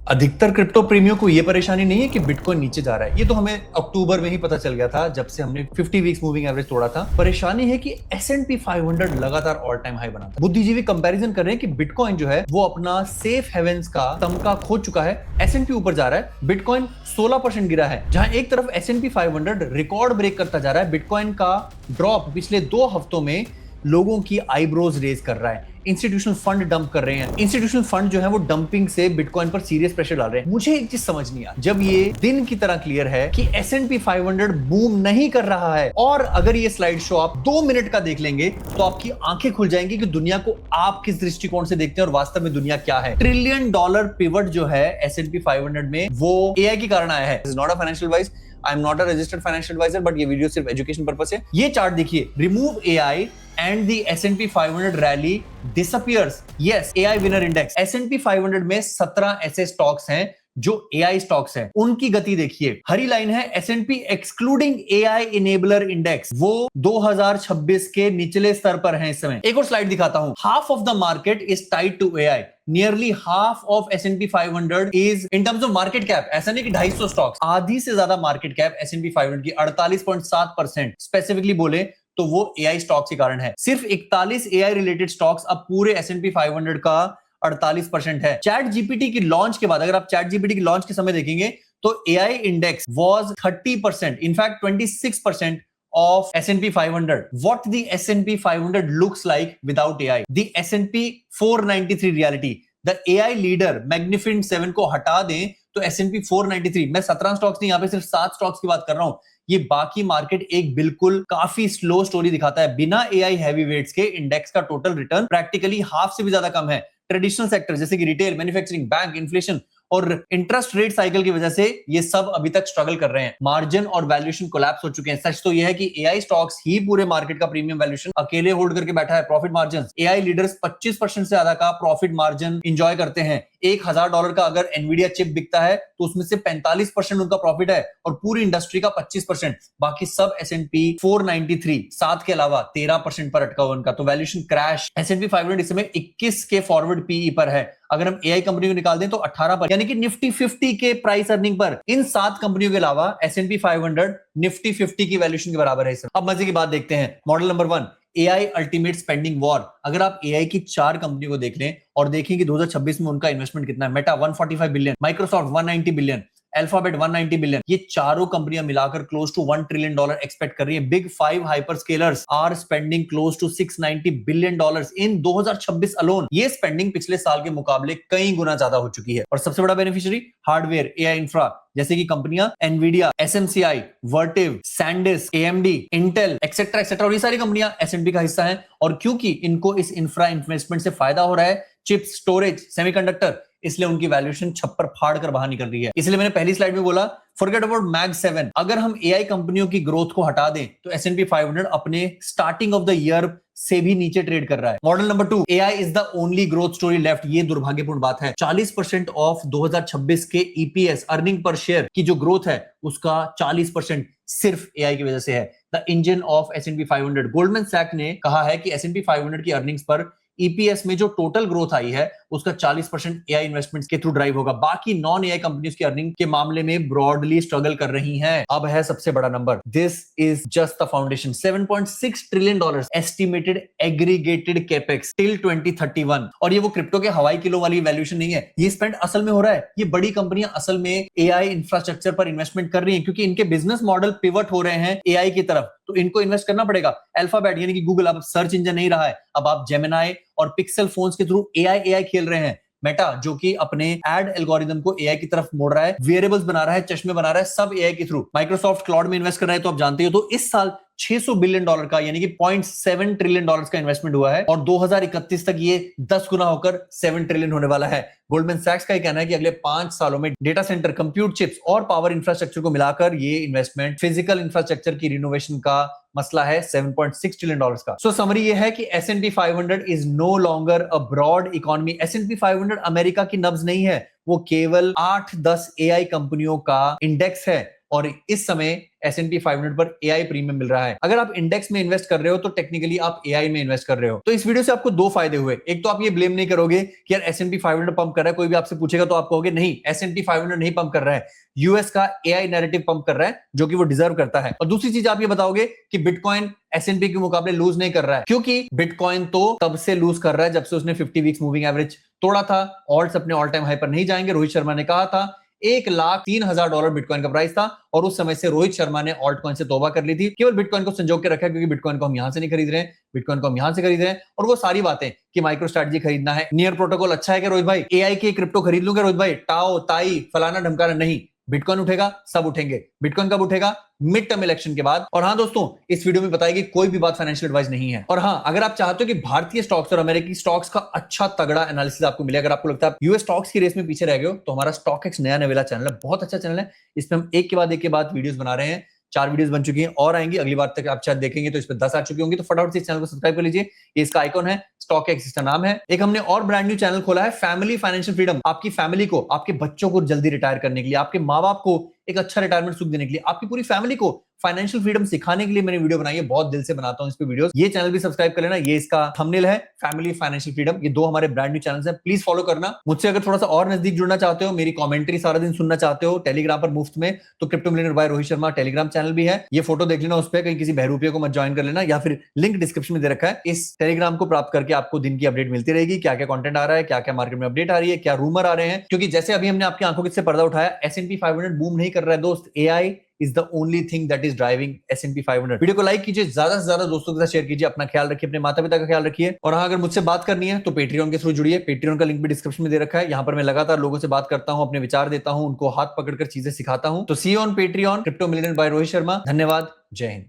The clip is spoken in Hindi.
अधिकतर क्रिप्टो प्रेमियों को ये परेशानी नहीं है कि बिटकॉइन नीचे जा रहा है। ये तो हमें अक्टूबर में ही पता चल गया था जब से हमने 50 वीक्स मूविंग एवरेज तोड़ा था। परेशानी है कि S&P 500 लगातार ऑल टाइम हाई बना था। बुद्धिजीवी कंपैरिजन कर रहे हैं कि बिटकॉइन जो है वो अपना सेफ हेवेंस का तमगा खो चुका है। S&P ऊपर जा रहा है, बिटकॉइन 16% गिरा है। जहां एक तरफ S&P 500 रिकॉर्ड ब्रेक करता जा रहा है, बिटकॉइन का ड्रॉप पिछले 2 हफ्तों में लोगों की आईब्रोज रेज कर रहा है। इंस्टीट्यूशनल फंड डंप कर रहे हैं। इंस्टीट्यूशनल फंड जो है वो डंपिंग से बिटकॉइन पर सीरियस प्रेशर डाल रहे हैं। मुझे एक चीज समझ नहीं आ, जब ये दिन की तरह क्लियर है कि S&P 500 बूम नहीं कर रहा है, और अगर ये स्लाइड शो आप 2 मिनट का देख लेंगे तो आपकी आंखें खुल जाएंगी कि दुनिया को आप किस दृष्टिकोण से देखते हैं और वास्तव में दुनिया क्या है। $1 ट्रिलियन पिवट जो है S&P 500 में, वो AI के कारण आया है। Is not a financial advice, I am not a registered financial adviser, but ये वीडियो सिर्फ एजुकेशन पर्पस है। ये चार्ट देखिए, remove AI and the S&P 500 rally disappears. Yes, AI winner index. S&P 500 में 17 ऐसे स्टॉक्स हैं जो AI स्टॉक्स हैं। उनकी गति देखिए, हरी लाइन है S&P excluding AI enabler index, वो 2026 के निचले स्तर पर है इस समय। एक और स्लाइड दिखाता हूं। Half of the market is tied to AI. Nearly half of S&P 500 is in terms of market cap. ऐसा नहीं कि 250 स्टॉक्स, आधी से ज्यादा मार्केट कैप S&P 500 की 48.7% स्पेसिफिकली बोले तो वो AI स्टॉक्स के कारण है। सिर्फ 41 AI रिलेटेड स्टॉक्स अब पूरे S&P 500 का 48% है। चैट जीपीटी की लॉन्च के बाद, अगर आप चैट जीपीटी की लॉन्च के समय देखेंगे तो AI index was 30%, in fact 26% of S&P 500. What the S&P 500 looks like without AI. The S&P 493 reality. The AI leader Magnificent 7 को हटा दें तो S&P 493, मैं 17 स्टॉक्स नहीं, यहां पे सिर्फ 7 स्टॉक्स की बात कर रहा हूं। ये बाकी मार्केट एक बिल्कुल काफी स्लो स्टोरी दिखाता है। बिना AI हैवी वेट्स के इंडेक्स का टोटल रिटर्न प्रैक्टिकली हाफ से भी ज्यादा कम है। ट्रेडिशनल सेक्टर जैसे कि रिटेल, मैन्युफैक्चरिंग, बैंक, इन्फ्लेशन और इंटरेस्ट रेट साइकिल की वजह से ये सब अभी तक स्ट्रगल कर रहे हैं। मार्जिन और वैल्यूएशन कोलैप्स हो चुके हैं। सच तो यह है कि AI स्टॉक्स ही पूरे मार्केट का प्रीमियम वैल्यूएशन अकेले होल्ड करके बैठा है। प्रॉफिट मार्जिन, AI लीडर्स 25% से ज्यादा का प्रॉफिट मार्जिन एंजॉय करते हैं। $1000 का अगर एनवीडिया चिप बिकता है तो उसमें से 45% उनका प्रॉफिट है और पूरी इंडस्ट्री का 25%। बाकी सब S&P 493 7 के अलावा 13% पर अटका हुआ उनका। तो वैल्यूएशन क्रैश। S&P 500 इस समय 21 के फॉरवर्ड PE पर है। अगर हम AI कंपनी को निकाल दें तो 18 पर, यानी कि निफ्टी 50 के प्राइस अर्निंग पर इन 7 कंपनियों के अलावा S&P 500 निफ्टी 50 की वैल्यूएशन के बराबर है। अब मजे की बात देखते हैं। Model number 1, AI ultimate spending war. अगर आप AI की 4 कंपनियों को देख लें और देखें कि 2026 में उनका इन्वेस्टमेंट कितना है, Meta 145 billion, Microsoft 190 billion, alphabet 190 billion, ये चारों कंपनियां मिलाकर क्लोज टू $1 ट्रिलियन एक्सपेक्ट कर रही है। Big 5 hyperscalers are spending close to $690 billion in 2026 alone. ये स्पेंडिंग पिछले साल के मुकाबले कई गुना ज्यादा हो चुकी है। और सबसे बड़ा बेनिफिशियरी हार्डवेयर, AI इंफ्रा जैसे कि कंपनियां Nvidia, SMCI, Vertiv, SanDisk, AMD, Intel etcetera etcetera, और ये सारी कंपनियां S&P का हिस्सा हैं। और क्योंकि इनको इस इंफ्रा इन्वेस्टमेंट से फायदा हो रहा है, चिप्स, स्टोरेज, सेमीकंडक्टर, इसलिए उनकी वैल्यूएशन छप्पर फाड़ कर बाहर निकल रही है। इसलिए मैंने पहली स्लाइड में बोला फॉरगेट अबाउट मैग 7। अगर हम AI कंपनियों की ग्रोथ को हटा दें तो S&P 500 अपने स्टार्टिंग ऑफ द ईयर से भी नीचे ट्रेड कर रहा है। Model number 2, AI is the only growth story left. ये दुर्भाग्यपूर्ण बात है। 40% ऑफ 2026 के EPS अर्निंग पर शेयर की जो ग्रोथ है उसका 40% सिर्फ AI की वजह से है। The engine of S&P 500। Goldman Sachs ने कहा है कि S&P 500 की अर्निंग्स पर EPS में जो टोटल ग्रोथ आई है उसका 40% AI इन्वेस्टमेंट्स के थ्रू ड्राइव होगा। बाकी नॉन AI कंपनीज की अर्निंग के मामले में ब्रॉडली स्ट्रगल कर रही हैं। अब है सबसे बड़ा number, this is just the foundation. $7.6 trillion estimated aggregated capex till 2031। और ये वो क्रिप्टो के हवाई किलो वाली वैल्यूएशन नहीं है, ये स्पेंड असल में हो रहा है। ये बड़ी कंपनियां असल में AI इंफ्रास्ट्रक्चर पर इन्वेस्टमेंट कर रही हैं क्योंकि इनके बिजनेस मॉडल पिवट हो रहे हैं AI की तरफ, तो इनको इन्वेस्ट करना पड़ेगा। अल्फाबेट यानी कि गूगल अब सर्च इंजन नहीं रहा है, अब आप जेमिनाई और पिक्सल फोन्स के थ्रू AI खेल रहे हैं। मेटा जो कि अपने एड एल्गोरिदम को AI की तरफ मोड़ रहा है, वेरिएबल्स बना रहा है, चश्मे बना रहा है, सब AI के थ्रू। माइक्रोसॉफ्ट क्लाउड में इन्वेस्ट कर रहा है तो आप जानते हो। तो इस साल $600 बिलियन का यानी कि $0.7 ट्रिलियन का इन्वेस्टमेंट हुआ है और 2031 तक ये 10 गुना होकर 7 ट्रिलियन होने वाला है। गोल्डमैन सैक्स का कहना है कि अगले 5 सालों में डेटा सेंटर, कंप्यूट चिप्स और पावर इंफ्रास्ट्रक्चर को मिलाकर ये इन्वेस्टमेंट फिजिकल इंफ्रास्ट्रक्चर की रिनोवेशन का मसला है $7.6 ट्रिलियन का। सो समरी ये है कि S&P 500 is no longer a broad economy. S&P 500 America की नब्ज नहीं है, वो केवल 8-10 AI कंपनियों का इंडेक्स है और इस समय S&P 500 पर AI प्रीमियम मिल रहा है। अगर आप इंडेक्स में इन्वेस्ट कर रहे हो तो टेक्निकली आप AI में इन्वेस्ट कर रहे हो। तो इस वीडियो से आपको दो फायदे हुए। एक तो आप ये ब्लेम नहीं करोगे कि यार S&P 500 पंप कर रहा है, कोई भी आपसे पूछेगा तो आप कहोगे नहीं, S&P 500 नहीं पंप कर रहा है, यूएस का AI नैरेटिव पंप कर रहा है, जो कि वो डिजर्व करता है। और दूसरी चीज आप ये बताओगे कि बिटकॉइन S&P के मुकाबले लूज नहीं कर रहा है, क्योंकि बिटकॉइन तो तब से लूज कर रहा है जब से उसने 50 वीक्स मूविंग एवरेज तोड़ा था। ऑल्ट्स अपने ऑल टाइम हाई पर नहीं जाएंगे। रोहित शर्मा ने कहा था $1,03,000 बिटकॉइन का प्राइस था और उस समय से रोहित शर्मा ने ऑल्ट कॉइन से तौबा कर ली थी। केवल बिटकॉइन को संजो के रखा है, क्योंकि बिटकॉइन को हम यहां से नहीं खरीद रहे हैं, बिटकॉइन को हम यहां से खरीद रहे हैं। और वो सारी बातें कि माइक्रो स्ट्रेटजी खरीदना है, नियर प्रोटोकॉल अच्छा है क्या रोहित भाई, AI के क्रिप्टो खरीद लूंगा रोहित भाई, टाओ ताई फलाना ढमकाना नहीं। बिटकॉइन उठेगा, सब उठेंगे। बिटकॉइन कब उठेगा? मिड टर्म इलेक्शन के बाद। और हाँ दोस्तों, इस वीडियो में बताएगी कोई भी बात फाइनेंशियल एडवाइस नहीं है। और हाँ, अगर आप चाहते हो कि भारतीय स्टॉक्स और अमेरिकी स्टॉक्स का अच्छा तगड़ा एनालिसिस आपको मिले, अगर आपको लगता है यूएस स्टॉक्स की रेस में पीछे रह गए हो, तो हमारा स्टॉक एक्स नया नवेला चैनल है, बहुत अच्छा चैनल है। इसमें हम एक के बाद वीडियोस बना रहे हैं। 4 वीडियोस बन चुकी हैं और आएंगी, अगली बार तक आप शायद देखेंगे तो इस पर 10 आ चुकी होंगी। तो फटाफट से इस चैनल को सब्सक्राइब कर लीजिए। ये इसका आइकॉन है, स्टॉक एक्स इसका नाम है। एक हमने और ब्रांड न्यू चैनल खोला है, फैमिली फाइनेंशियल फ्रीडम। आपकी फैमिली को, आपके बच्चों को जल्दी रिटायर करने के लिए, आपके माँ बाप को एक अच्छा रिटायरमेंट सुख देने के लिए, आपकी पूरी फैमिली को फाइनेंशियल फ्रीडम सिखाने के लिए मैंने वीडियो बनाई है। बहुत दिल से बनाता हूं इस पे वीडियोस। ये चैनल भी सब्सक्राइब कर लेना। ये इसका थंबनेल है, फैमिली फाइनेंशियल फ्रीडम। ये दो हमारे ब्रांड न्यू चैनल्स हैं, प्लीज फॉलो करना। मुझसे अगर थोड़ा सा और नजदीक जुड़ना चाहते हो, मेरी कमेंट्री सारा दिन सुनना चाहते हो टेलीग्राम पर मुफ्त में, तो crypto millionaire by Rohit Sharma Telegram channel भी है। ये फोटो देख लेना उस पर, कहीं किसी बहरूपिया को मत ज्वाइन कर लेना, या फिर लिंक डिस्क्रिप्शन में दे रखा है। इस टेलीग्राम को प्राप्त करके आपको दिन की अपडेट मिलती रहेगी, क्या क्या कंटेंट आ रहा है, क्या क्या मार्केट में अपडेट आ रही है, क्या रूमर आ रहे हैं। क्योंकि जैसे अभी हमने आपकी आंखों से पर्दा उठाया, S&P 500 बूम नहीं कर रहा है दोस्त, AI is the only thing that is driving S&P 500। Video को लाइक कीजिए, ज्यादा से ज्यादा दोस्तों के साथ शेयर कीजिए, अपना ख्याल रखिए, अपने माता पिता का ख्याल रखिए। और हाँ, अगर मुझसे बात करनी है तो पेट्रियन के थ्रू जुड़िए। पेट्रियन का लिंक भी डिस्क्रिप्शन में दे रखा है। यहाँ पर मैं लगातार लोगों से बात करता हूँ, अपने विचार देता हूँ, उनको हाथ पकड़कर चीजें सिखाता हूँ। तो see on Patreon, crypto millionaire by Rohit Sharma. धन्यवाद, जय हिंद।